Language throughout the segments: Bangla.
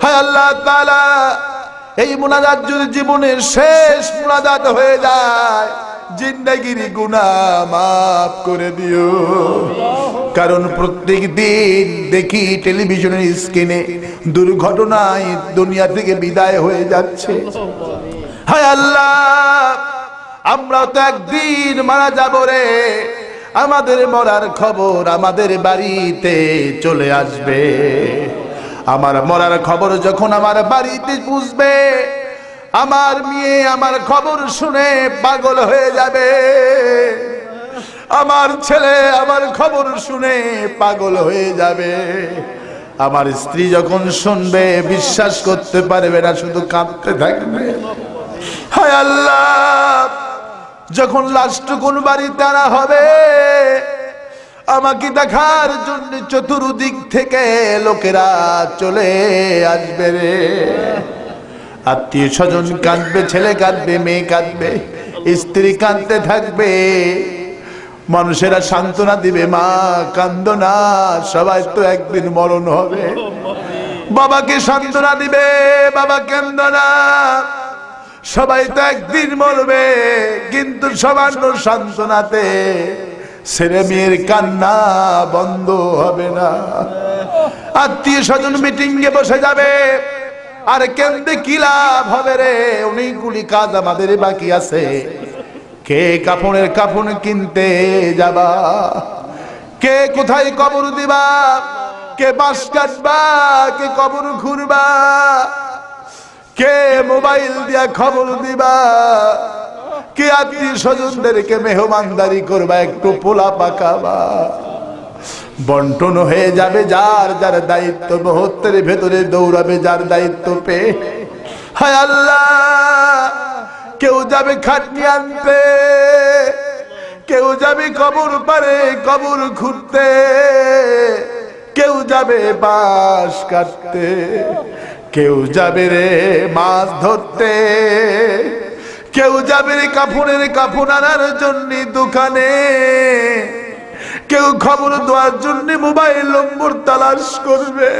হায় আল্লাহ তাআলা, এই মুনাজাত যদি জীবনের শেষ মুনাজাত হয়ে যায়, জিন্দেগির গুনাহ মাফ করে দিও। কারণ প্রত্যেক দিন দেখি টেলিভিশনের স্ক্রিনে দুর্ঘটনায় দুনিয়া থেকে বিদায় হয়ে যাচ্ছে। হায় আল্লাহ, আমরা তো একদিন মারা যাব রে, আমাদের মরার খবর আমাদের বাড়িতে চলে আসবে। আমার মরার খবর যখন আমার বাড়িতে পৌঁছবে, আমার মেয়ে আমার খবর শুনে পাগল হয়ে যাবে, আমার ছেলে আমার খবর শুনে পাগল হয়ে যাবে। আমার স্ত্রী যখন শুনবে বিশ্বাস করতে পারবে না, শুধু কাঁদতে থাকবে। হায় আল্লাহ, যখন লাশটুকুন বাড়িতে আনা হবে, আমাকে দেখার জন্য চতুর্দিক থেকে লোকেরা চলে আসবে রে। আত্মীয় স্বজন কাঁদবে, ছেলে কাঁদবে, মেয়ে কাঁদবে, স্ত্রী কাঁদতে থাকবে। মানুষেরা সান্ত্বনা দিবে, মা কান্দো না, সবাই তো একদিন মরণ হবে। বাবাকে সান্ত্বনা দিবে, বাবা কান্দো না, সবাই তো একদিন মরবে। কিন্তু সবার সান্ত্বনাতে ছেলে মেয়ের কান্না বন্ধ হবে না। আত্মীয় স্বজন মিটিং এ বসে যাবে, আর কেন্দ্রে কি লাভ হবে রে, অনেকগুলি কাজ আমাদের বাকি আছে। কে কাফনের কাফন কিনতে যাবা, কে কোথায় কবর দিবা, কে বাঁশ কাটবা, কে কবর খুঁড়বা, কে মোবাইল দিয়া খবর দিবা, কে আত্মীয় স্বজনদেরকে মেহমানদারি করবা, একটু পোলা পাকাবা। বন্টন হয়ে যাবে যার যার দায়িত্ব, মুহূর্তের ভেতরে দৌড়াবে যার দায়িত্ব পেয়ে। হায় আল্লাহ, কেউ যাবে খাটনি আনতে, কেউ যাবে কবর পারে কবর খুঁড়তে, কেউ যাবে বাঁশ কাটতে, কেউ যাবে রে মাছ ধরতে, কেউ যাবে রে কাফনের কাফন আনার জন্য দোকানে, কেউ খবর দেওয়ার জন্য মোবাইল নম্বর তালাশ করবে।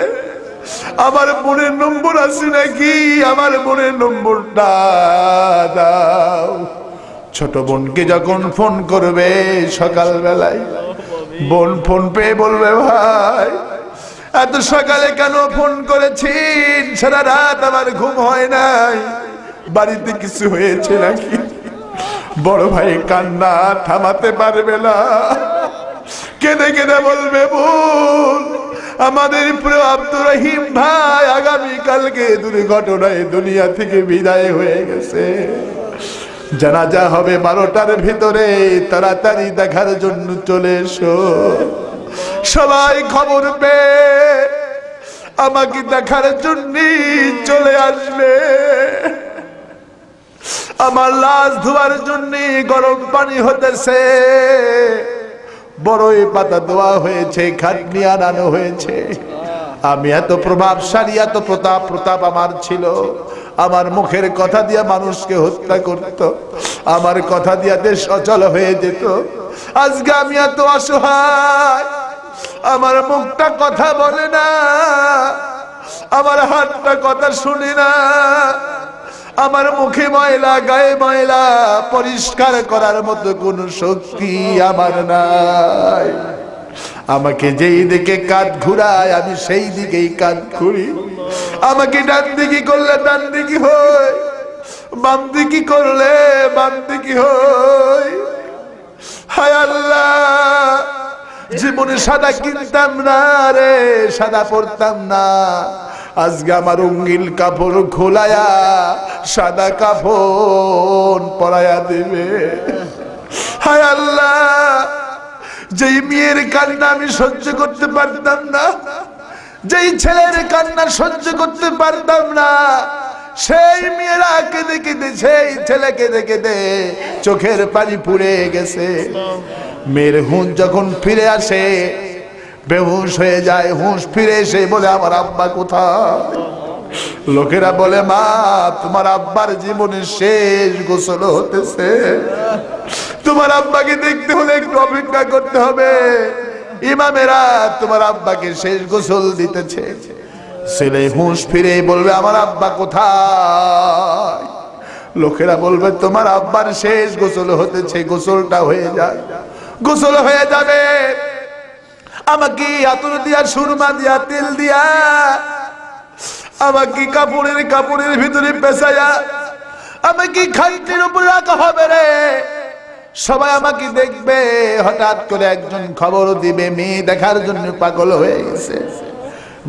আমার বোনের নম্বর আছে নাকি, আমার বোনের নম্বরটা দাও। ছোট বোনকে যখন ফোন করবে সকাল বেলায়, বোন ফোন পেয়ে বলবে, ভাই এত সকালে কেন ফোন করেছেন, সারা রাত আমার ঘুম হয় নাই, বাড়িতে কিছু হয়েছে নাকি? বড় ভাই কান্না থামাতে পারবে না, কেঁদে কেঁদে বলবে, বোন আমাদের প্রিয় আব্দুর রহিম ভাই আগামী কালকে দুর্ঘটনায় দুনিয়া থেকে বিদায় হয়ে গেছে। জানাজা হবে 12টার ভিতরে, তাড়াতাড়ি দেখার জন্য চলে এসো। সবাই খবর পেয়ে আমাকে দেখার জন্য চলে আসবে। আমার লাশ ধোয়ার জন্য গরম পানি হতেছে, বড়ই পাতা দেওয়া হয়েছে, খাটনি আনানো হয়েছে। আমি এত প্রভাবশালী, এত প্রতাপ আমার ছিল। আমার মুখের কথা দিয়ে মানুষকে হত্যা করত, আমার কথা দিয়ে দেশ অচল হয়ে যেত। আজকে আমি এত অসহায়, আমার মুখটা কথা বলে না, আমার হাতটা কথা শুনে না, আমার মুখে ময়লা, গায়ে ময়লা, পরিষ্কার করার মতো কোন শক্তি আমার নাই। আমাকে যেই দিকে কাঁধ ঘুরায় আমি সেই দিকেই কাঁধ ঘুরি। আমাকে ডান দিকে করলে ডান দিকে হয়, বাম দিকে করলে বাম দিকে হয়। হায় আল্লাহ, জীবনে সাদা কিনতাম না রে, সাদা পড়তাম না, আজকে আমার অঙ্গিল কাপড় খোলায়া সাদা কাপড় পরায়া দিবে। হায় আল্লাহ, যেই মেয়ের কান্না আমি সহ্য করতে পারতাম না, যেই ছেলের কান্না সহ্য করতে পারতাম না, সেই মেয়েরা কেঁদে কেঁদে, সেই ছেলে কেঁদে কেঁদে চোখের পানি পুড়ে গেছে। মেয়ের হুঁশ যখন ফিরে আসে বেহুশ হয়ে যায়, হুঁশ ফিরে এসে বলে, আমার আব্বা কোথায়? লোকেরা বলে, মা তোমার আব্বার জীবনের শেষ গোসল হতেছে, তোমার আব্বাকে দেখতে হলে একটু অপেক্ষা করতে হবে, ইমামেরা তোমার আব্বাকে শেষ গোসল দিতেছে। ছেলে হুঁশ ফিরে বলবে আমার আব্বা কোথায়? লোকেরা বলবে তোমার আব্বার শেষ গোসল হতেছে, গোসলটা হয়ে যায়, গোসল হয়ে যাবে, আমাকে আতর দিয়া সুরমা দিয়া তেল দিয়া আমাকে কাপড়ের ভিতরে পেঁচাইয়া আমাকে খাইটির উপর রাখা হবে রে। সবাই আমাকে দেখবে, হঠাৎ করে একজন খবর দিবে মেয়ে দেখার জন্য পাগল হয়ে গেছে।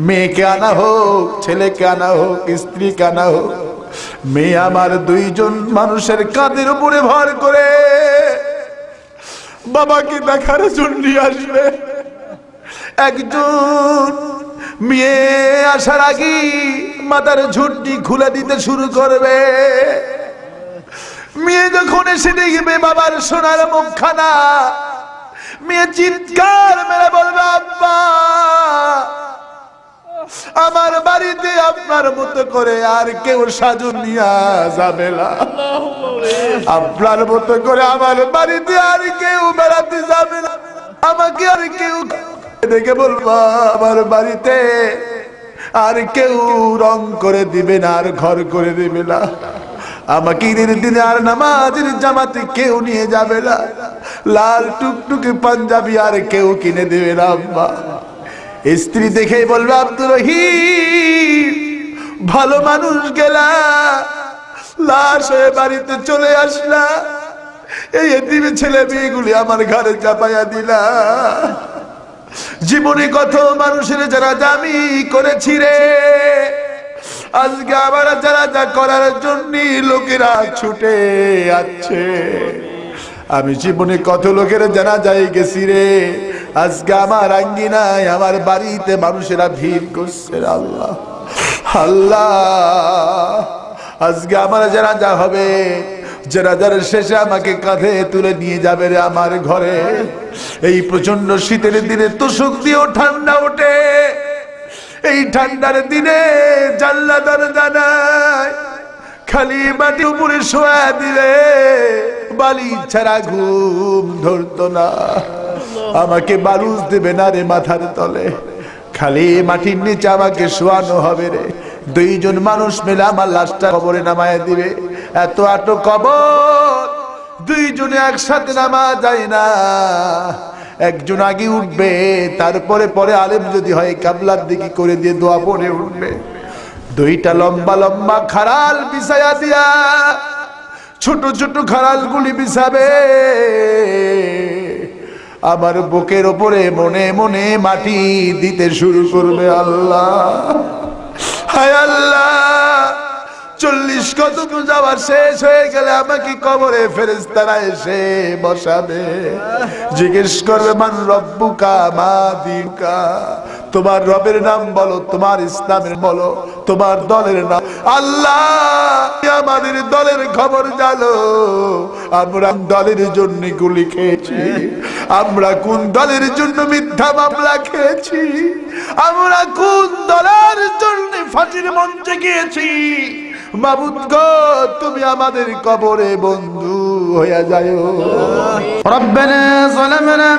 মেয়েকে আনা হোক, ছেলেকে আনা হোক, স্ত্রীকে আনা হোক, মেয়ে আমার দুইজন মানুষের কাঁধের উপরে ভর করে বাবাকে দেখার জন্য আসবে। একজন মেয়ে আসার আগে মাথার ঝুঁটি খুলে দিতে শুরু করবে। মেয়ে যখন এসে দেখবে বাবার সোনার মুখখানা, মেয়ে চিৎকার মেরে বলবে আব্বা আমার বাড়িতে আপনার মতো করে আর কেউ সাজন নিয়ে যাবে না, আপনার মতো করে আমার বাড়িতে আর কেউ বেড়াতে যাবে না, আমাকে আর কেউ দেখে বলবা আমার বাড়িতে আর কেউ রং করে দিবে না, আর ঘর করে দিবে না, আমাকে ঈদের দিনে আর নামাজের জামাতে কেউ নিয়ে যাবে না, লাল টুকটুকে পাঞ্জাবি আর কেউ কিনে দেবে না আম্মা। স্ত্রী দেখেই বলবে আব্দুর রহিম ভালো মানুষ গেলা, লাশ হয়ে বাড়িতে চলে আসলা, এই এতিম ছেলে মেয়েগুলি আমার ঘরে চাপাইয়া দিলা। জীবনে কত মানুষের যারা দামি করেছি রে, আজকে আমার যারা যা করার জন্য লোকেরা ছুটে আছে। আমি জীবনে কত লোকের জানা যাই গেছি রে, আজকে আমার আঙ্গিনায় আমার বাড়িতে মানুষেরা ভিড় করছে। আল্লাহ আল্লাহ, আজকে আমার যারা যা হবে, যারা যারা শেষে আমাকে কাঁধে তুলে নিয়ে যাবে রে আমার ঘরে। এই প্রচন্ড শীতের দিনে তোষক দিয়েও ঠান্ডা ওঠে, এই ঠান্ডার দিনে জানলা দরজা নাই, খালি মাটি উপরে শোয়া দিলে বালি ছাড়া ঘুম ধরতো না। আমাকে বালুস দেবে না রে মাথার তলে, খালি মাটির নিচে আমাকে শোয়ানো হবে রে। দুইজন মানুষ মিলে আমার লাশটা কবরে নামায় দিবে। এত আটো কবর দুইজনে একসাথে নামা যায় না, একজন আগে উঠবে, তারপরে পরে আলেম যদি হয় কাবলার দিকে করে দিয়ে দোয়া পড়ে উঠবে। দুইটা লম্বা লম্বা খাড়াল বিছায়া দিয়া ছোট ছোট খাড়াল গুলি বিছাবে, আমার বুকের ওপরে মনে মনে মাটি দিতে শুরু করবে। আল্লাহ হায় আল্লাহ, 40 কদম যাওয়া শেষ হয়ে গেলে আমাকে কবরে ফেরেশতারা এসে বসাবে, জিজ্ঞেস করবে মান রব্বুকা মা দিনুকা, তোমার রবের নাম বলো, তোমার ইসলামের বলো, তোমার দলের নাম। আল্লাহ আমাদের দলের খবর জানো, আমরা দলের জন্য গুলি খেয়েছি, আমরা কোন দলের জন্য মিথ্যা মামলা খেয়েছি, আমরা কোন দলের জন্য ফাঁসির মঞ্চে গিয়েছি। মাবুদ গো, তুমি আমাদের কবরে বন্ধু হয়ে যাও। রব্বানা যালামনা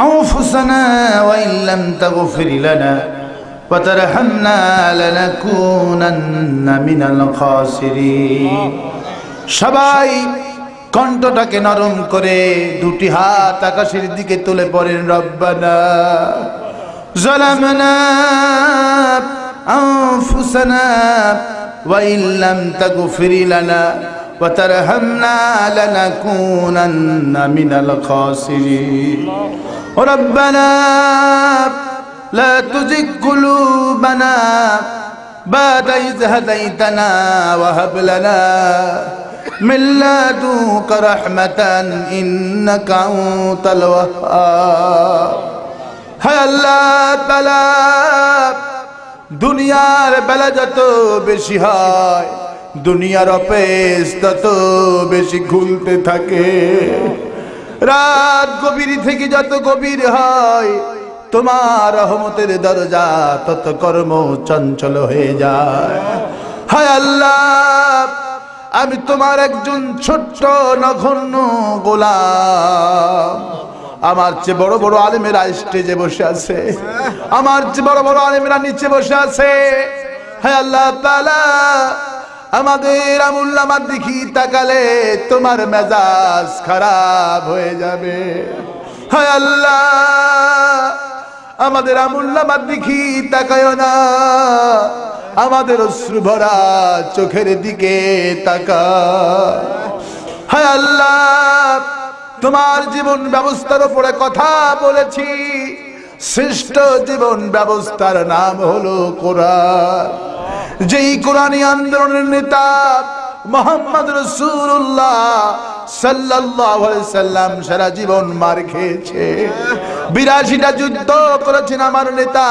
আনফুসানা ওয়া ইল্লাম তাগফির লানা ওয়া তারহামনা লানাকুনান্না মিনাল খাসিরিন। সবাই কণ্ঠটাকে নরম করে দুটি হাত আকাশের দিকে তুলে পড়েন, রব্বানা যালামনা أنفسنا وإن لم تغفر لنا وترحمنا لنكونن من الخاسرين. ربنا لا تزغ قلوبنا بعد إذ هديتنا وهب لنا من لدنك رحمة إنك أنت الوهاب. هيا الله تعالى দুনিয়ার বেলা যত বেশি হয়, দুনিয়ার অপেস তত বেশি ঘুলতে থাকে, রাত গভীর থেকে যত গভীর হয়, তোমার রহমতের দরজা তত কর্ম চঞ্চল হয়ে যায়। হায় আল্লাহ, আমি তোমার একজন ছোট্ট নগণ্য গোলাম, আমার চেয়ে বড় বড় আলেমেরা স্টেজে বসে আছে, আমার চেয়ে বড় বড় আলেমেরা নিচে বসে আছে। হে আল্লাহ তাআলা, আমাদের আমুল্লামার দিকে তাকালে তোমার মেজাজ খারাপ হয়ে যাবে। হে আল্লাহ, আমাদের আমুল্লামার দিকে তাকায় না, আমাদের অশ্রু ভরা চোখের দিকে তাকা। হে আল্লাহ, তোমার জীবন ব্যবস্থার উপরে কথা বলেছি, শ্রেষ্ঠ জীবন ব্যবস্থার নাম হলো কোরআন। যেই কোরআনী আন্দোলনের নেতা মুহাম্মদ রাসূলুল্লাহ সাল্লাল্লাহু আলাইহি সাল্লাম সারা জীবন মার খেয়েছে, 82টা যুদ্ধ করেছেন আমার নেতা,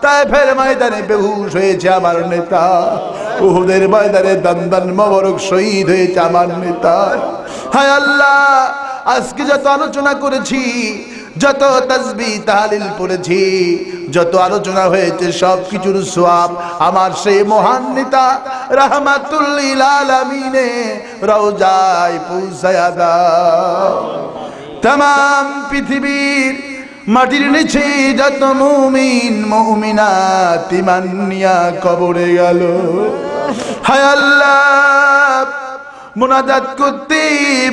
তায়েফের ময়দানে বেহুশ হয়েছে আমার নেতা, উহুদের ময়দানে দন্দন মোবারক শহীদ হয়েছে আমার নেতা। হায় আল্লাহ, আজকে যত আলোচনা করেছি, যত তাসবিহ তাহলিল পড়েছি, যত আলোচনা হয়েছে, সব কিছুর সওয়াব আমার সেই মহান নেতা রাহমাতুল লিল আলামিনে রওজায় পৌঁছায়া দাও। तमाम পৃথিবীর মাটির নিচে যত মুমিন মুমিনাত ঈমান নিয়া কবরে গেল, হায় আল্লাহ, মুনাজাত করতে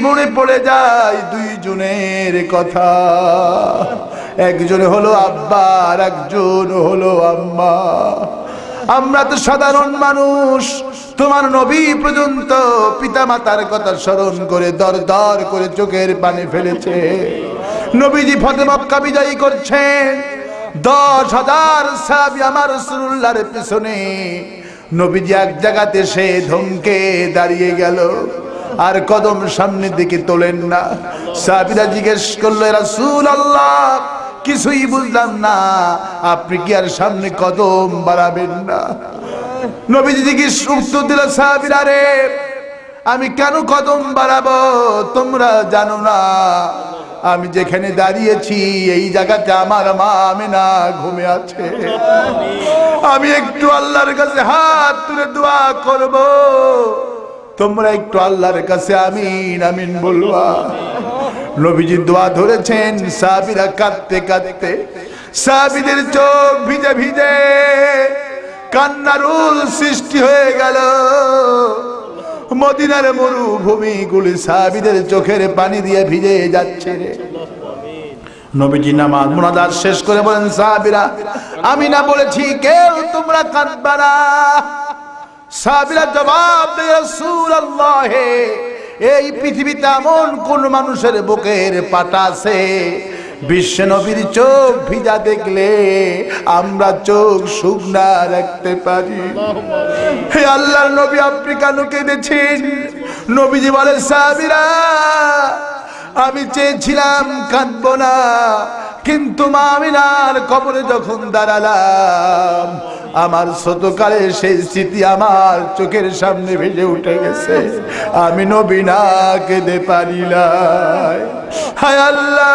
মনে পড়ে যায় দুইজনের কথা। একজন হলো আব্বা আর একজন হলো আম্মা। আমরা তো সাধারণ মানুষ, তোমার নবী পর্যন্ত পিতামাতার কথা স্মরণ করে দর দর করে চোখের পানি ফেলেছে। নবীজি ফতে মক্কা বিজয়ী করছেন, 10,000 সাহাবী আমার রাসূলুল্লাহর পিছনে। নবীজি এক জায়গাতে সে ধমকে দাঁড়িয়ে গেল, আর কদম সামনের দিকে তোলেন না। সাহাবীরা জিজ্ঞেস করলো, ইয়া রাসূলুল্লাহ, কিছুই বুঝলাম না, আপনি কি আর সামনে কদম বাড়াবেন না? নবীজি জিজ্ঞেস উত্তর দিল, সাহাবীরা রে, আমি কেন কদম বাড়াবো তোমরা জানো না? আমি যেখানে দাঁড়িয়েছি এই জায়গাতে আমার মা আমিনা ঘুমিয়ে আছে। আমি একটু আল্লাহর কাছে হাত তুলে দোয়া করব, তোমরা একটু আল্লাহর কাছে আমিন আমিন বলবা। নবীজি দোয়া ধরেছেন, সাহাবীরা কাঁদতে কাঁদতে, সাহাবীদের চোখ ভিজে ভিজে কান্নার উল সৃষ্টি হয়ে গেল। মদিনার মরুভূমি গুলি সাহাবীদের চোখের পানি দিয়ে ভিজে যাচ্ছে। নবীজি নামাজ মুনাজাত শেষ করে বলেন, সাহাবীরা, আমি না বলেছি কেউ তোমরা কাঁদবা না? সাহাবীরা জবাব দেয়, রাসূলুল্লাহ, এই পৃথিবীতে এমন কোন মানুষের বুকের পাটা আছে বিশ্ব নবীর চোখ ভিজা দেখলে আমরা চোখ শুকনা রাখতে পারি? হে আল্লাহর নবী, আপনি কেন কেঁদেছেন? নবীজি বলে, সাহাবীরা, আমি চেয়েছিলাম কাঁদবো না, কিন্তু মা আমিনার কবরে যখন দাঁড়ালাম, আমার ছোটকালের সেই স্মৃতি আমার চোখের সামনে ভেসে উঠে গেছে। আমি নবী না কেঁদে পারি না। হায় আল্লাহ,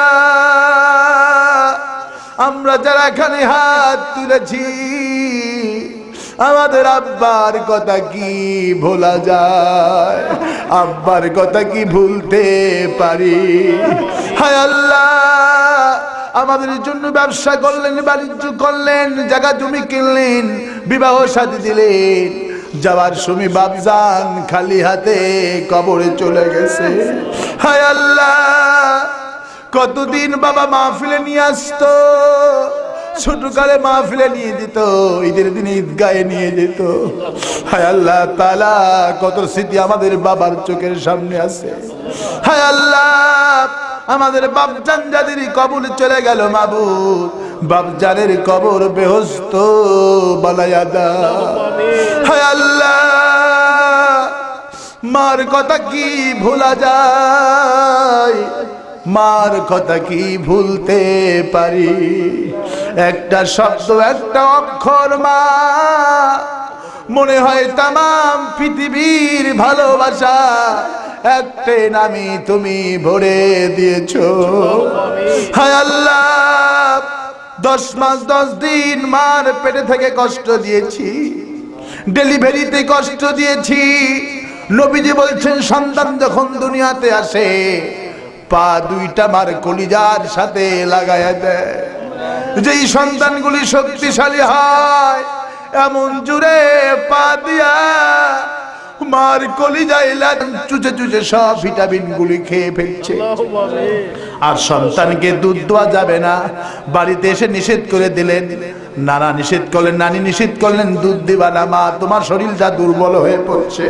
আমরা যারা এখানে হাত তুলেছি, আমাদের আব্বার কথা কি ভোলা যায়? আব্বার কথা কি ভুলতে পারি? হায় আল্লাহ, আমাদের জন্য ব্যবসা করলেন, বাণিজ্য করলেন, জায়গা জমি কিনলেন, বিবাহ শাদী দিলেন, যাওয়ার সময় বাপজান খালি হাতে কবরে চলে গেছে। হায় আল্লাহ, কতদিন বাবা মাহফিলে নিয়ে আসতো, ছোটকালে মাহফিলে নিয়ে যেত, ঈদের দিনে ঈদগাহে নিয়ে যেত। হায় আল্লাহ তাআলা, কত স্মৃতি আমাদের বাবার চোখের সামনে আছে। হায় আল্লাহ, আমাদের বাপজান যাদের কবর চলে গেল, মাবুদ, বাপজানের কবর বেহস্ত বানায়া দাও। হায় আল্লাহ, মার কথা কি ভোলা যায়? মার কথা কি ভুলতে পারি? একটা শব্দ, একটা অক্ষর মা, মনে হয় তামাম পৃথিবীর ভালোবাসা একটা নামে তুমি ভরে দিয়েছো। হায় আল্লাহ, 10 মাস 10 দিন মার পেটে থেকে কষ্ট দিয়েছি, ডেলিভারিতে কষ্ট দিয়েছি। নবীজি বলছেন, সন্তান যখন দুনিয়াতে আসে পা দুইটা মার কলিজার সাথে লাগায়া দেয়। যেই সন্তানগুলি শক্তিশালী হয় এমন জুড়ে পা দিয়া মার কলিজায় চুচে চুচে সব ভিটামিন গুলি খেয়ে ফেলছে। আর সন্তানকে দুধ দেওয়া যাবে না, বাড়িতে এসে নিষেধ করে দিলেন, নানা নিষেধ করলেন, নানি নিষেধ করলেন, দুধ দিবা না মা, তোমার শরীরটা দুর্বল হয়ে পড়ছে।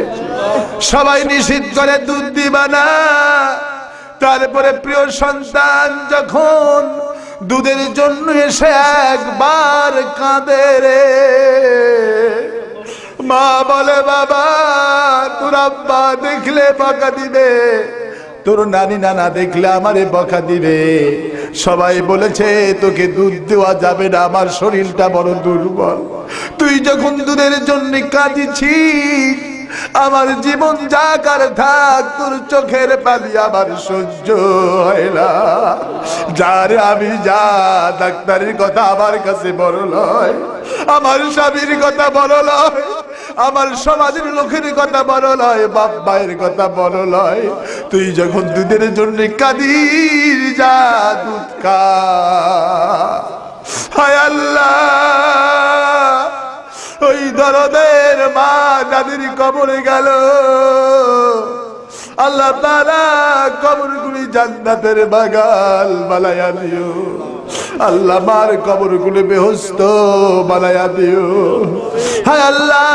সবাই নিষেধ করে দুধ দিবা না। তারপরে প্রিয় সন্তান যখন দুধের জন্য এসে একবার কাঁদে রে, মা বলে বাবা তোর আব্বা দেখলে বকা দিবে, তোর নানি নানা দেখলে আমারে বকা দিবে, সবাই বলেছে তোকে দুধ দেওয়া যাবে না, আমার শরীরটা বড় দুর্বল। তুই যখন দুধের জন্য কাঁদিছিস আমার জীবন যাক আর থাক, তোর চোখের পানি আমার সহ্য হয় না। যারে আমি যা, ডাক্তারের কথা আমার কাছে বড় নয়, আমার স্বামীর কথা বড় নয়, আমার সমাজের লোকের কথা বড় নয়, বাপ ভাইয়ের কথা বড় নয়। তুই যখন দুধের জন্য কাঁদিস যা দুধ খা। হায় আল্লাহ, ওই দরদের মা যাদের কবরে গেল, আল্লাহ তাআলা কবরগুলি জান্নাতের বাগান বানায়া দিও। আল্লাহ মার কবরগুলি বেহেশত বানায়া দিও। হায় আল্লাহ,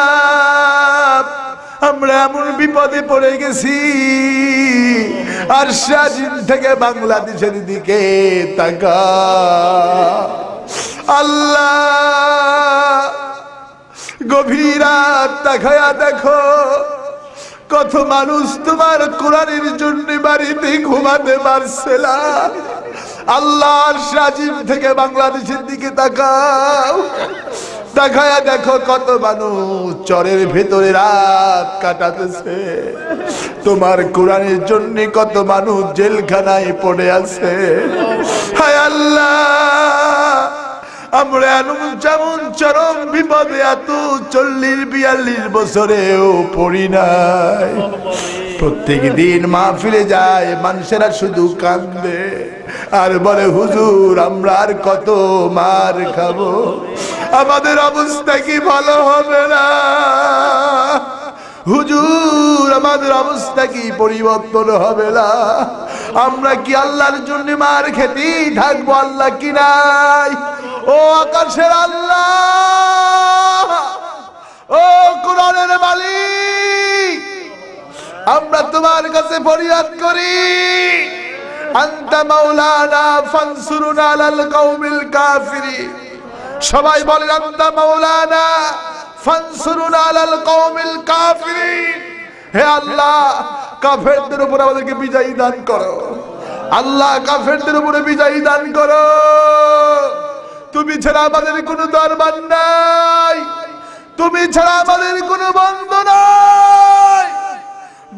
আমরা এমন বিপদে পড়ে গেছি, আর স্বাধীন থেকে বাংলাদেশের দিকে তাকা। আল্লাহ গভীর রাত তাকায়া দেখো, কত মানুষ তোমার কোরআনের জন্য বাড়িতে ঘুমাতে পারছে না। আল্লাহর স্বাধীন থেকে বাংলাদেশের দিকে তাকাও, তাকায়া দেখো কত মানুষ চরের ভেতরে রাত কাটাতেছে। তোমার কোরআনের জন্য কত মানুষ জেলখানায় পড়ে আছে। হায় আল্লাহ, আমরা যেমন চরম বিপদে এত 40-42 বছরেও পড়ি নাই। প্রত্যেক দিন মাহফিলে যায়, মানুষেরা শুধু কান্দে আর বলে হুজুর আমরা আর কত মার খাবো, আমাদের অবস্থা কি ভালো হবে না? হুজুর আমাদের অবস্থা কি পরিবর্তন হবে না? আমরা কি আল্লাহর জন্য মার খেতেই থাকবো? আল্লাহ কি নাই? ও আকাশের আল্লাহ, ও কোরআনের মালিক, আমরা তোমার কাছে ফরিয়াদ করি, আনতা মাওলানা ফানসুরনা আলাল কওমিল কাফিরিন। সবাই বলেন আনতা মাওলানা ফানসুরনা আলাল কওমিল কাফিরিন। হে আল্লাহ, কাফেরদের উপর আমাদেরকে বিজয় দান করো। আল্লাহ, কাফেরদের উপরে বিজয় দান করো। তুমি ছাড়া আমাদের কোনো দরবার নাই, তুমি ছাড়া আমাদের কোনো বন্ধু নাই।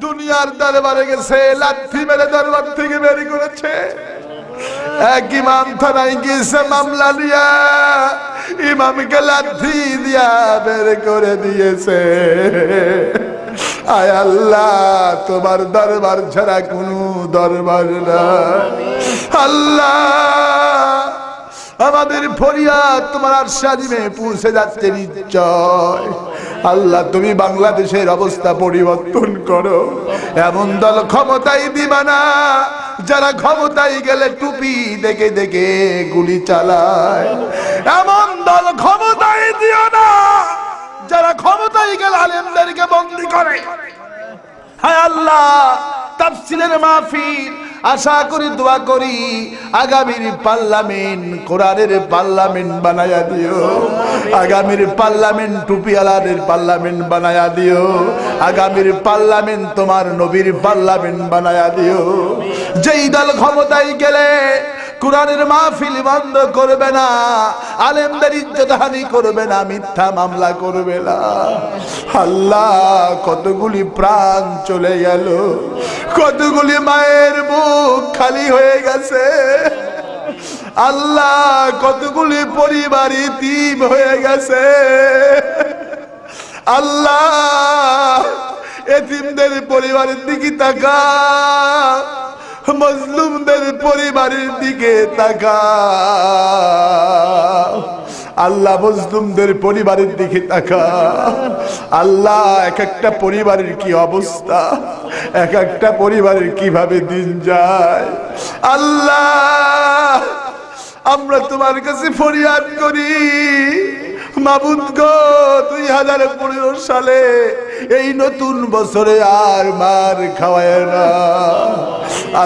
দুনিয়ার দরবারে গেছে, লাথি মেরে দরবার থেকে বের করেছে। এক ইমাম থানায় গিয়েছে মামলা নিয়া, ইমামকে লাথি দিয়া বের করে দিয়েছে। আয় আল্লাহ, তোমার দরবার ছাড়া কোনো দরবার নাই। আল্লাহ, আমাদের ফরিয়াদ তোমার আরশাদিমে পৌঁছে যাচ্ছে নিশ্চয়। আল্লাহ, তুমি বাংলাদেশের অবস্থা পরিবর্তন করো। এমন দল ক্ষমতায় দিবা না যারা ক্ষমতায় গেলে টুপি দেখে দেখে গুলি চালায়। এমন দল ক্ষমতায় দিও না যারা ক্ষমতায় গেলে আলেমদেরকে বন্দী করে। হায় আল্লাহ, তাফসীরের মাহফিল আশা করি, দোয়া করি, আগামীর পার্লামেন্ট কোরআনের পার্লামেন্ট বানায়া দিও। আগামীর পার্লামেন্ট টুপিওয়ালাদের পার্লামেন্ট বানায়া দিও। আগামীর পার্লামেন্ট তোমার নবীর পার্লামেন্ট বানায়া দিও। যেই দল ক্ষমতায় গেলে কোরআনের মাহফিল বন্ধ করবে না, আলেমদের ইজ্জত হানি করবে না, মিথ্যা মামলা করবে না। আল্লাহ, কতগুলি প্রাণ চলে গেল, কতগুলি মায়ের বুক খালি হয়ে গেছে। আল্লাহ, কতগুলি পরিবার ইতিম হয়ে গেছে। আল্লাহ, এতিমদের পরিবারের দিকে তাকা। মজলুমদের পরিবারের দিকে তাকাও আল্লাহ, মজলুমদের পরিবারের দিকে তাকাও আল্লাহ। এক একটা পরিবারের কি অবস্থা, এক একটা পরিবারের কিভাবে দিন যায় আল্লাহ, আমরা তোমার কাছে ফরিয়াদ করি মাবুদ গো। 2015 সালে এই নতুন বছরে আর মার খাওয়ায় না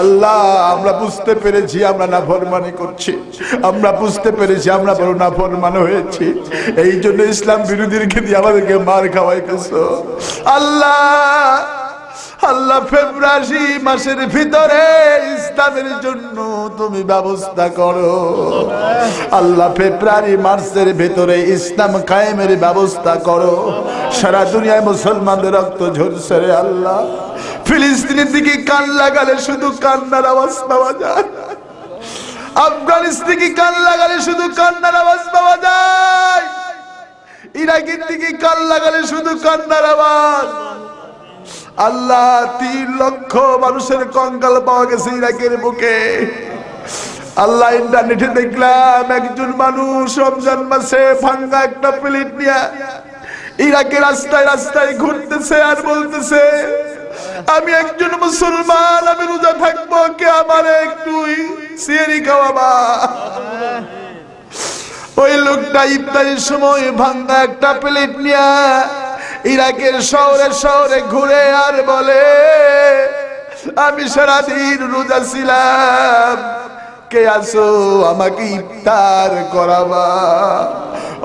আল্লাহ। আমরা বুঝতে পেরেছি আমরা নাফরমানি করছি, আমরা বুঝতে পেরেছি আমরা বড় নাফরমান হয়েছি, এই জন্য ইসলাম বিরোধীদেরকে দিয়ে আমাদেরকে মার খাওয়াইতেছো আল্লাহ। আল্লাহ, ফেব্রুয়ারি মাসের ভিতরে ইসলামের জন্য তুমি ব্যবস্থা করো আল্লাহ। ফেব্রুয়ারি মাসের ভিতরে ইসলাম কায়েমের ব্যবস্থা করো। সারা দুনিয়ায় মুসলমানদের রক্ত ঝরছে রে আল্লাহ। ফিলিস্তিনের দিকে কান লাগালে শুধু কান্নার আওয়াজ পাওয়া যায়, আফগানিস্তান থেকে কান লাগালে শুধু কান্নার আওয়াজ পাওয়া যায়, ইরাকের দিকে কান লাগালে শুধু কান্নার আওয়াজ আল্লাহ। 3 লক্ষ মানুষের কঙ্কাল পাওয়া গেছে ইরাকের বুকে আল্লাহ। ইন্টারনেটে দেখলাম একজন মানুষ রমজান মাসে ভাঙ্গা একটা প্লেট নিয়ে ইরাকের রাস্তায় রাস্তায় ঘুরতেছে আর বলতেছে, আমি একজন মুসলমান, আমি রোজা থাকবো, কে আমার একটু সিয়ারি খাওয়াবা। ওই লোকটা ইফতারের সময় ভাঙ্গা একটা প্লেট নিয়ে ইরাকের শহরে শহরে ঘুরে আর বলে, আমি সারাদিন রোজা ছিলাম, কে আসো আমাকে ইফতার করাবা।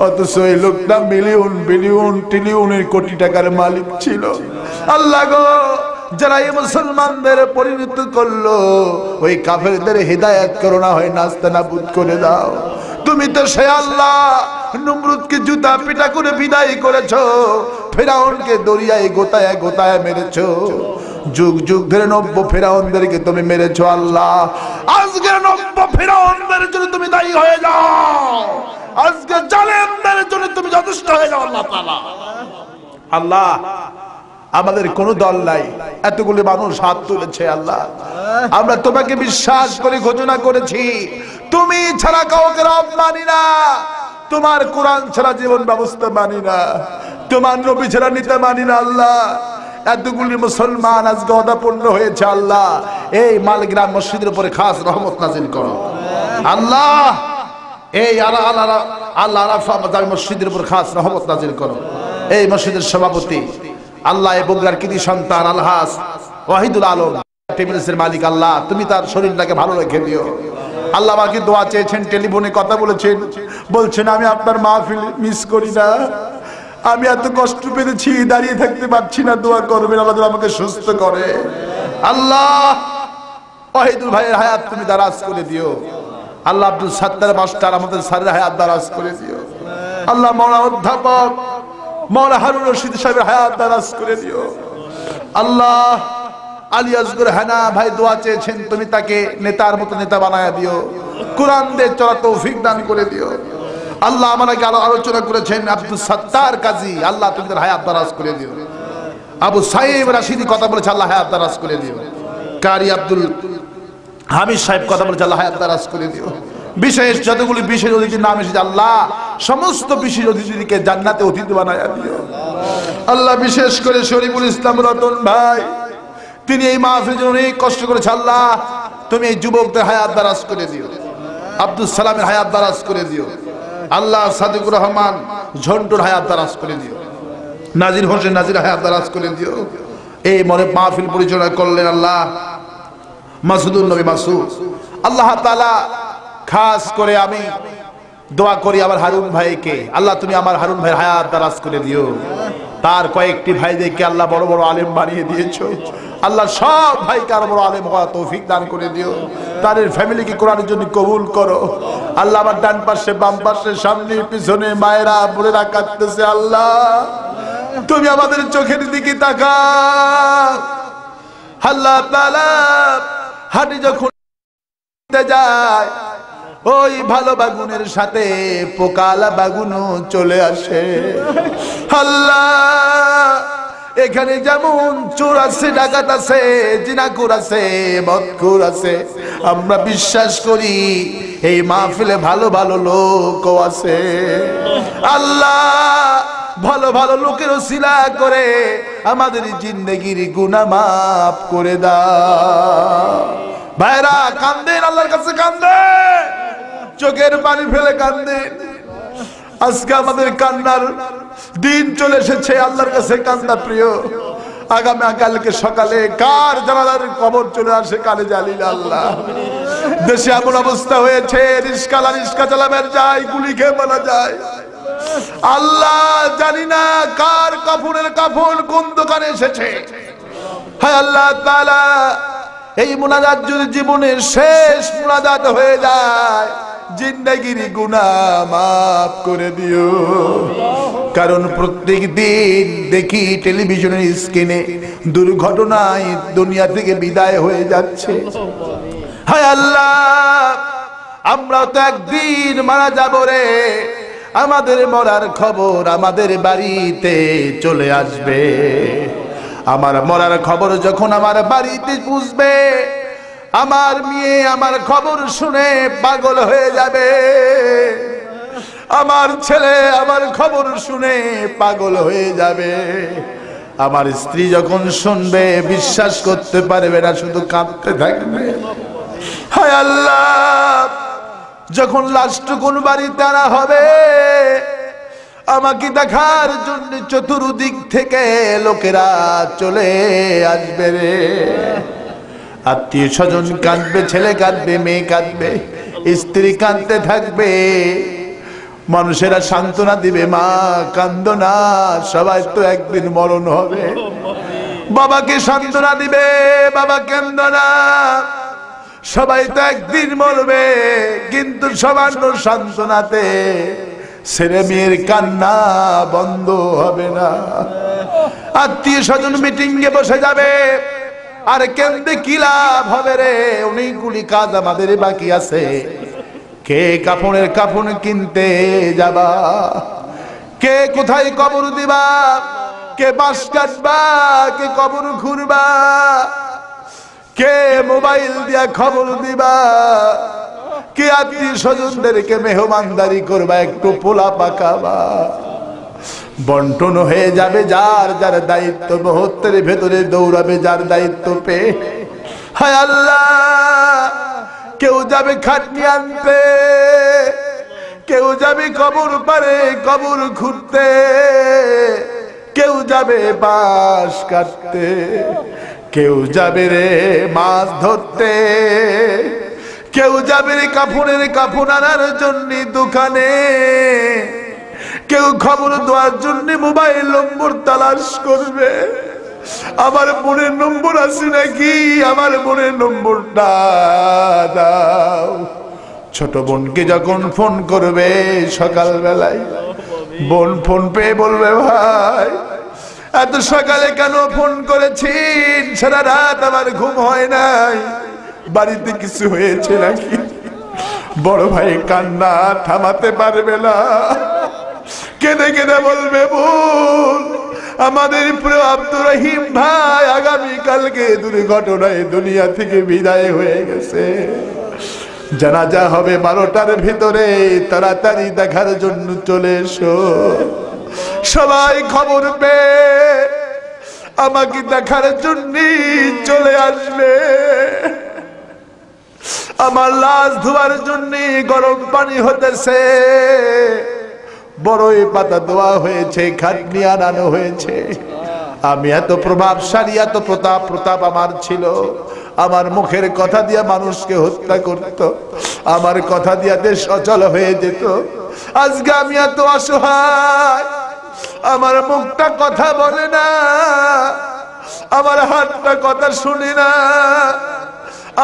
অথচ এই লোকটা মিলিয়ন বিলিয়ন ট্রিলিয়নের কোটি টাকার মালিক ছিল আল্লাহ গো। যারা এই মুসলমানদের পরিণত করলো, ওই কাফেরদের হিদায়াত করো না, হয় নাস্তা নাবুদ করে দাও। তুমি তো সে আল্লাহ, নমরুদকে জুতা পিটা করে বিদায় করেছো, ফেরাউনকে দরিয়ায় গোতায় গোতায় মেরেছো, যুগ যুগ ধরে 90 ফেরাউনদেরকে তুমি মেরেছো আল্লাহ। আজকে 90 ফেরাউনদের জন্য তুমি দায়ী হয়ে যাও, আজকে জালেমদের জন্য তুমি যথেষ্ট হয়ে যাও আল্লাহ তাআলা। আল্লাহ, আমাদের কোনো দল নাই, এতগুলো মানুষ হাত তুলেছে আল্লাহ। আমরা তোমাকে বিশ্বাস করে ঘোষণা করেছি, তুমি ছাড়া কাউকে রব মানি না, তোমার কোরআন ছাড়া জীবন ব্যবস্থা মানি না, তোমার নবী ছাড়া নিতে মানি না আল্লাহ। এতগুলি মুসলমান আজকে অদাপন্ন হয়েছে আল্লাহ। এই মালগ্রাম মসজিদের উপরে খাস রহমত নাজিল করো আল্লাহ। এই আল্লাহ আরাফা মসজিদের উপর খাস রহমত নাজিল করো। এই মসজিদের সভাপতি আল্লাহ, এই বগুড়ার কৃতি সন্তান আলহাজ ওয়াহিদুল আলম টেবিলসের মালিক আল্লাহ, তুমি তার শরীরটাকে ভালো রেখে দিও আল্লাহ। আমাকে দোয়া চেয়েছেন, টেলিফোনে কথা বলেছেন, বলছেন আমি আপনার মাহফিল মিস করি না, আমি এত কষ্ট পেয়েছি, দাঁড়িয়ে থাকতে পারছি না, দোয়া করবেন আল্লাহ আমাকে সুস্থ করে আল্লাহ। ওয়াহিদুল ভাইয়ের হায়াত তুমি দারাজ করে দিও আল্লাহ। আব্দুল সাত্তার মাস্টার আমাদের স্যারের হায়াত দারাজ করে দিও আল্লাহ। মাওলানা অধ্যাপক মাওলানা হারুন রশিদ সাহেবের হায়াত দারাজ করে দিও আল্লাহ। আলী আসগর হানা ভাই দোয়া চেয়েছেন, তুমি তাকে নেতার মতো নেতা বানায়া দিও, কোরআন দিয়ে চলা তৌফিক দান করে দিও আল্লাহ। আমাকে আলোচনা করেছেন আব্দুল সাত্তার কাজী, আল্লাহ তুমি তার হায়াত দারাজ করে দিও। আবু সাইব রাশিদি কথা বলেছে, আল্লাহ হায়াত দারাজ করে দিও। কারি আব্দুল হামিদ সাহেব কথা বলেছে, আল্লাহ হায়াত দারাজ করে দিও। বিশেষ যতগুলি বিশেষ অতিথির নাম এসেছে আল্লাহ, সমস্ত বিশেষ অতিথিকে জান্নাতে অতিথি বানায়া দিও আল্লাহ। বিশেষ করে শরীফুল ইসলাম রতন ভাই, তিনি এই মাহফিলের জন্য অনেক কষ্ট করেছে আল্লাহ, তুমি এই যুবকদের হায়াত দারাজ করে দিও। আব্দুল সালামের হায়াত দারাজ করে দিও আল্লাহ। সাদিকুর রহমান ঝন্টুর হায়াত দারাজ করে দিও। নাজির হোসেন নাজির হায়াত দারাজ করে দিও। এই মনে মাহফিল পরিচালনা করলেন আল্লাহ মাসুদুল নবী মাসুদ আল্লাহ তাআলা। খাস করে আমি দোয়া করি আমার হারুন ভাইকে, আল্লাহ তুমি আমার হারুন ভাইয়ের হায়াত দারাজ করে দিও। তার কয়েকটি ভাইদেরকে আল্লাহ বড় বড় আলেম বানিয়ে দিয়েছো আল্লাহ। সব ভাইকে আরো বড় আলেম হওয়ার তৌফিক দান করে দিও। তাদের ফ্যামিলিকে কোরআনের জন্য কবুল করো আল্লাহ। আমার ডান পাশে বাম পাশে সামনে পিছনে মায়েরা বোনেরা কাঁদতেছে আল্লাহ, তুমি আমাদের চোখের দিকে তাকাও আল্লাহ তাআলা। হাঁটি যখন যায়, ওই ভালো বাগুনের সাথে পোকালা বাগুনও চলে আসে আল্লাহ। এখানে যেমন চোর আছে, ডাকাত আছে, জিনাকুর আছে, মদখোর আছে, আমরা বিশ্বাস করি এই মাহফিলে ভালো ভালো লোকও আছে। আল্লাহ ভালো ভালো লোকের ওসিলা করে আমাদের জিন্দেগির গুনাহ মাফ করে দাও। ভাইরা কান্দেন, আল্লাহর কাছে কান্দেন, চোখের পানি ফেলে কান্দেন। আজকে আমাদের কান্নার দিন চলে এসেছে, আল্লাহর কাছে কান্না প্রিয়। আগামী কালকে সকালে কার জানালার কবর চলে আসে কালে জালিল আল্লাহ। দেশে এমন অবস্থা হয়েছে, রিস্কা চালাবেন যায়, গুলি খেয়ে মারা যায়। আল্লাহ জানি না কার কাফনের কাফন কোন দোকানে এসেছে। হায় আল্লাহ তাআলা, এই মুনাজাত যদি জীবনের শেষ মুনাজাত হয়ে যায়, জিন্দেগির গুনাহ মাফ করে দিও। কারণ প্রত্যেক দিন দেখি টেলিভিশনের স্ক্রিনে দুর্ঘটনায় দুনিয়া থেকে বিদায় হয়ে যাচ্ছে। হায় আল্লাহ, আমরা তো একদিন মারা যাব রে। আমাদের মরার খবর আমাদের বাড়িতে চলে আসবে। আমার মরার খবর যখন আমার বাড়িতে পৌঁছবে, আমার মেয়ে আমার খবর শুনে পাগল হয়ে যাবে। আমার ছেলে আমার খবর শুনে পাগল হয়ে যাবে। আমার স্ত্রী যখন শুনবে বিশ্বাস করতে পারবে না, শুধু কাঁদতে থাকবে। হায় আল্লাহ, যখন লাশটুকুন বাড়িতে আনা হবে, আমাকে দেখার জন্য চতুর্দিক থেকে লোকেরা চলে আসবে রে। আত্মীয় স্বজন কাঁদবে, ছেলে কাঁদবে, মেয়ে কাঁদবে, স্ত্রী কাঁদতে থাকবে। মানুষেরা সান্ত্বনা দিবে, মা কান্দো না, সবাই তো একদিন মরণ হবে। বাবাকে সান্ত্বনা দিবে, বাবা কান্দো না, সবাই তো একদিন মরবে। কিন্তু সামান্য সান্ত্বনাতে ছেলে মেয়ের কান্না বন্ধ হবে না। আত্মীয় স্বজন মিটিং এ বসে যাবে, আর কেন্দ্রে কি লাভ হবে রে? অনেকগুলি কাজ আমাদের বাকি আছে। কে কাফনের কাফন কিনতে যাবা, কে কোথায় কবর দিবা, কে বাঁশ কাটবা, কে কবর ঘুরবা, কে মোবাইল দিয়া খবর দিবা, কে আত্মীয় স্বজনদেরকে মেহমানদারি করবা, একটু পোলা পাকাবা। বন্টন হয়ে যাবে যার যার দায়িত্ব, মুহূর্তের ভেতরে দৌড়াবে যার দায়িত্ব পেয়ে। হায় আল্লাহ, কেউ যাবে খাটনি আনতে, কেউ যাবে কবর পারে কবর খুঁড়তে, কেউ যাবে বাঁশ কাটতে, কেউ যাবে রে মাছ ধরতে, কেউ যাবে রে কাফনের কাফন আনার জন্য দোকানে, কেউ খবর দেওয়ার জন্য মোবাইল নম্বর তালাশ করবে। আমার বোনের নম্বর আছে নাকি, আমার বোনের নম্বরটা দাও। ছোট বোনকে যখন ফোন করবে সকাল বেলায়, বোন ফোন পেয়ে বলবে, ভাই এত সকালে কেন ফোন করেছেন? সারা রাত আমার ঘুম হয় নাই, বাড়িতে কিছু হয়েছে নাকি? বড় ভাই কান্না থামাতে পারবে না, কেঁদে কেঁদে বলবে, বোন আমাদের প্রিয় আব্দুর রহিম ভাই আগামী কালকে দুর্ঘটনায় দুনিয়া থেকে বিদায় হয়ে গেছে। জানাজা হবে 12টার ভিতরে, তাড়াতাড়ি দেখার জন্য চলে এসো। সবাই খবর পেয়ে আমাকে দেখার জন্য চলে আসবে। আমার লাশ ধোয়ার জন্য গরম পানি হতেছে, বড়ই পাতা দেওয়া হয়েছে, খাটনি আনানো হয়েছে। আমি এত প্রভাবশালী, এত প্রতাপ আমার ছিল। আমার মুখের কথা দিয়ে মানুষকে হত্যা করত, আমার কথা দিয়ে দেশ অচল হয়ে যেত। আজকে আমি এত অসহায়, আমার মুখটা কথা বলে না, আমার হাতটা কথা শুনে না,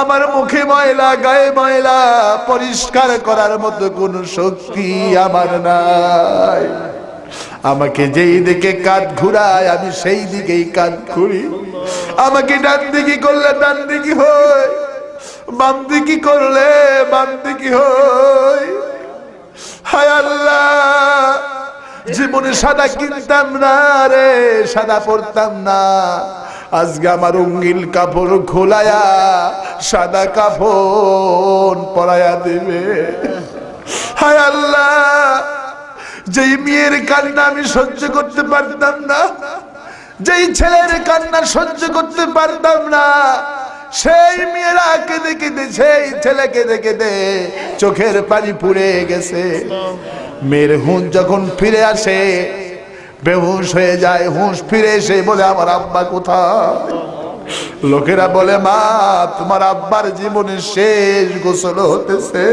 আমার মুখে ময়লা, গায়ে ময়লা, পরিষ্কার করার মতো কোন শক্তি আমার নাই। আমাকে যেই দিকে কাঁধ ঘুরায় আমি সেই দিকেই কাঁধ ঘুরি। আমাকে ডান দিকে করলে ডান দিকে হয়, বাম দিকে করলে বাম দিকে হয়। হায় আল্লাহ, জীবনে সাদা কিনতাম না রে, সাদা পরতাম না, আজকে আমার রঙিন কাপড় খোলায়া সাদা কাপড় পরায়া দিবে। হায় আল্লাহ, যেই মেয়ের কান্না আমি সহ্য করতে পারতাম না, যেই ছেলের কান্না সহ্য করতে পারতাম না, সেই মেয়েরা কেঁদে কেঁদে, সেই ছেলে কেঁদে কেঁদে চোখের পানি পুড়ে গেছে। মেয়ের হুঁশ যখন ফিরে আসে বেহুশ হয়ে যায়, হুঁশ ফিরে এসে বলে আমার আব্বা কোথায়? লোকেরা বলে মা তোমার আব্বার জীবনের শেষ গোসল হতেছে,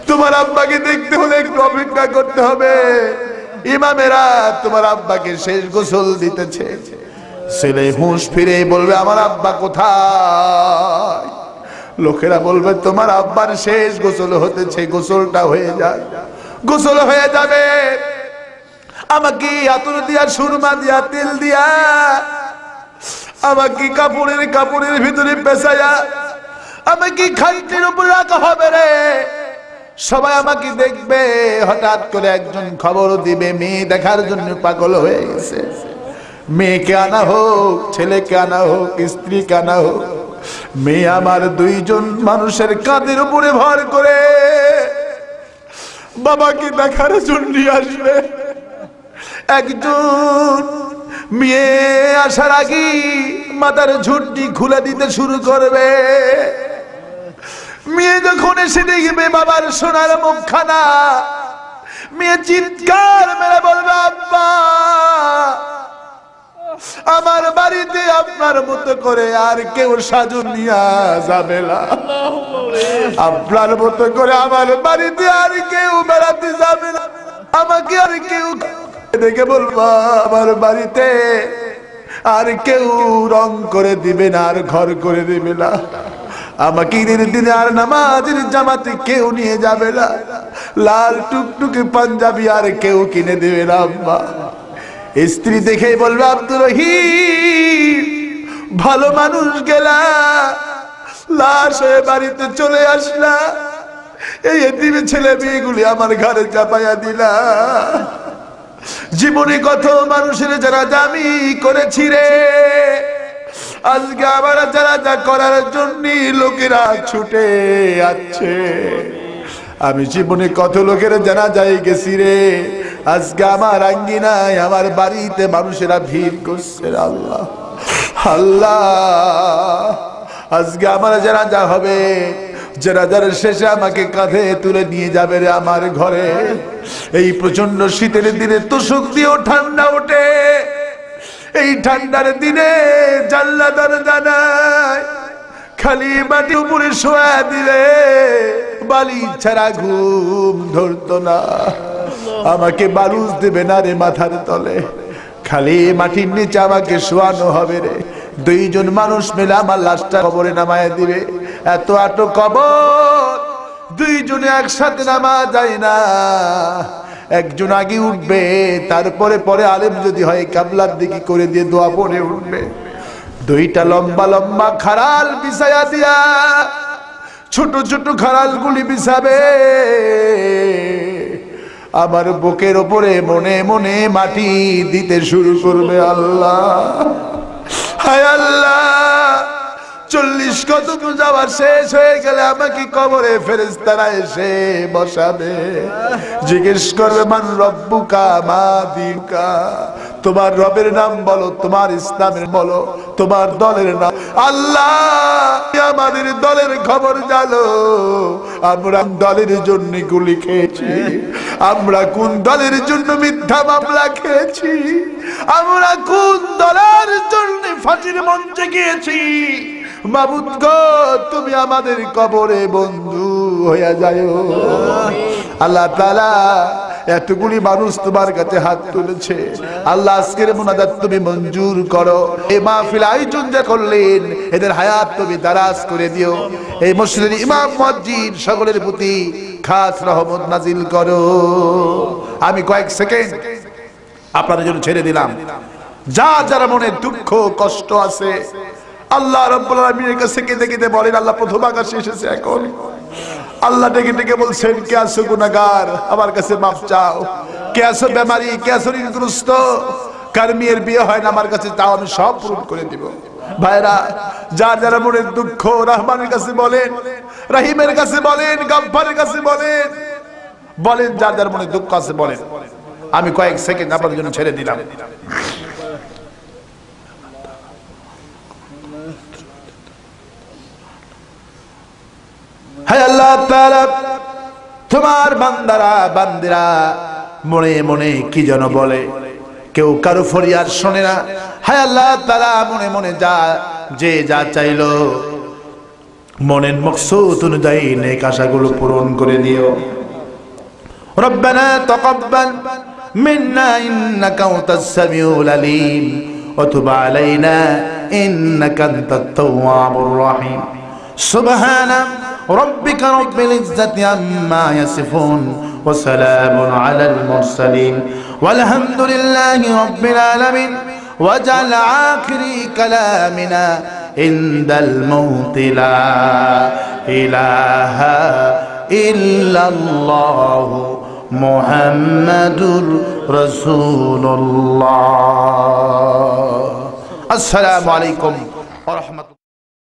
তোমার আব্বাকে দেখতে হলে একটু অপেক্ষা করতে হবে, ইমামেরা তোমার আব্বাকে শেষ গোসল দিতেছে। ছেলে হুঁশ ফিরে বলবে আমার আব্বা কোথায়? লোকেরা বলবে তোমার আব্বার শেষ গোসল হতেছে, গোসলটা হয়ে যায়, গোসল হয়ে যাবে, আমাকে আতর দিয়া সুরমা দিয়া তেল দিয়া আমাকে কাপড়ের ভিতরে পেঁচাইয়া আমাকে খাইটের উপর রাখা হবে রে, সবাই আমাকে দেখবে। হঠাৎ করে একজন খবর দিবে মেয়ে দেখার জন্য পাগল হয়ে গেছে। মেয়েকে আনা হোক, ছেলেকে আনা হোক, স্ত্রীকে আনা হোক, মেয়ে আমার দুইজন মানুষের কাঁধের উপরে ভর করে বাবাকে দেখার জন্য আসবে। একজন মেয়ে আসার আগে মাথার ঝুঁটি খুলে দিতে শুরু করবে। মেয়ে যখন এসে দেখবে বাবার সোনার মুখখানা, মেয়ে চিৎকার মেরে বলবে আব্বা আমার বাড়িতে আপনার মতো করে আর কেউ সাজু নিয়া যাবে না, আপনার মতো করে আমার বাড়িতে আর কেউ বেড়াতে যাবে না, আমাকে আর কেউ দেখে বলবা আমার বাড়িতে আর কেউ রং করে দিবে না, আর ঘর করে দিবে না, আমাকে ঈদের দিনে আর নামাজের জামাতে কেউ নিয়ে যাবে না, লাল টুকটুকে পাঞ্জাবি আর কেউ কিনে দেবে না আম্মা। স্ত্রী দেখেই বলবে আব্দুর রহিম ভালো মানুষ গেলা, লাশ হয়ে বাড়িতে চলে আসলা, এই এতিমে ছেলে মেয়েগুলি আমার ঘরে চাপাইয়া দিলা। জীবনে কত মানুষের জানাজা আমি করেছি রে, আজকে আবার জানাজা করার জন্য লোকেরা ছুটে আসছে। আমি জীবনে কত লোকের জানাজায় গেছি রে, আজকে আমার আঙ্গিনায় আমার বাড়িতে মানুষেরা ভিড় করছে। আল্লাহ আল্লাহ, আজকে আমার জানাজা হবে, জানাজার শেষে আমাকে কাঁধে তুলে নিয়ে যাবে রে আমার ঘরে। এই প্রচন্ড শীতের দিনে তোষক দিয়েও ঠান্ডা ওঠে, এই ঠান্ডার দিনে জানলা দরজা নাই, খালি মাটি উপরে শোয়া দিলে বালি ছাড়া ঘুম ধরতো না। আমাকে বালুস দেবে না রে মাথার তলে, খালি মাটির নিচে আমাকে শোয়ানো হবে রে। দুইজন মানুষ মিলে আমার লাশটা কবরে নামায় দিবে। এত আটো কবর দুইজনে একসাথে নামা যায় না, একজন আগে উঠবে, তারপরে পরে আলেম যদি হয় কাবলার দিকে করে দিয়ে দোয়া পড়ে উঠবে। দুইটা লম্বা লম্বা খাড়াল বিছায়া দিয়া ছোট ছোট খাড়াল গুলি বিছাবে, আমার বুকের ওপরে মনে মনে মাটি দিতে শুরু করবে। আল্লাহ হায় আল্লাহ, 40 কদম যাওয়া শেষ হয়ে গেলে আমাকে কবরে ফেরেশতারা এসে বসাবে, জিজ্ঞেস করবে মান রব্বুকা মা দিনুকা, তোমার রবের নাম বলো, তোমার ইসলামের বলো, তোমার দলের নাম। আল্লাহ আমাদের দলের খবর জানো, আমরা দলের জন্য গুলি খেয়েছি, আমরা কোন দলের জন্য মিথ্যা মামলা খেয়েছি, আমরা কোন দলের জন্য ফাঁসির মঞ্চে গিয়েছি। মাবুদ গো, তুমি আমাদের কবরে বন্ধু হইয়া যায়। আল্লাহ তাআলা এতগুলি মানুষ তোমার কাছে হাত তুলেছে, আল্লাহ আজকের মুনাজাত তুমি মঞ্জুর করো। এই মাহফিল আয়োজন যে করলেন, এদের হায়াত তুমি দারাজ করে দিও। এই মসজিদের ইমাম মুয়াজ্জিন সকলের প্রতি খাস রহমত নাজিল করো। আমি কয়েক সেকেন্ড আপনাদের জন্য ছেড়ে দিলাম। যারা মনে দুঃখ কষ্ট আছে, আল্লাহ রাব্বুল আলামিনের কাছে কেঁদে কেঁদে বলেন, আল্লাহ প্রথম আকাশে এসেছে এখন, আল্লাহ ডেকে ডেকে বলছেন কে আছো গুনাহগার, আমার কাছে মাফ চাও। কে আছো বেমারি, কে আছো ঋণগ্রস্ত, কার মেয়ের বিয়ে হয় না, আমার কাছে তাও আমি সব পূরণ করে দিব। ভাইরা, যার যারা মনের দুঃখ রহমানের কাছে বলেন, রহিমের কাছে বলেন, গফফারের কাছে বলেন, বলেন যার যার মনে দুঃখ আছে বলেন। আমি কয়েক সেকেন্ড আপনাদের জন্য ছেড়ে দিলাম। হায় আল্লাহ তাআলা, তোমার বান্দারা বান্দিরা মনে মনে কি যেন বলে, কেউ কারো ফরিয়াদ শোনে না। হায় আল্লাহ তাআলা, মনে মনে যে যা চাইলো মনের মকসুদ অনুযায়ী নেক আশাগুলো পূরণ করে দিও। রব্বানা তাকাব্বাল মিন্না ইন্নাকা আনতাস সামিউল আলিম ওয়া তুব আলাইনা ইন্নাকা আনতাত তাওয়াবুর রহিম। সুবহানা রাব্বিকা রাব্বিল ইজ্জাতি আম্মা ইয়াসিফুন ওয়া সালামুন আলাল মুরসালিন ওয়ালহামদুলিল্লাহি রাব্বিল আলামিন। ওয়াজআল আখিরি কালামিনা ইনদাল মাউতি লা ইলাহা ইল্লাল্লাহু মুহাম্মাদুর রাসূলুল্লাহ। আসসালামু আলাইকুম ওয়া রাহমাতুল্লাহ।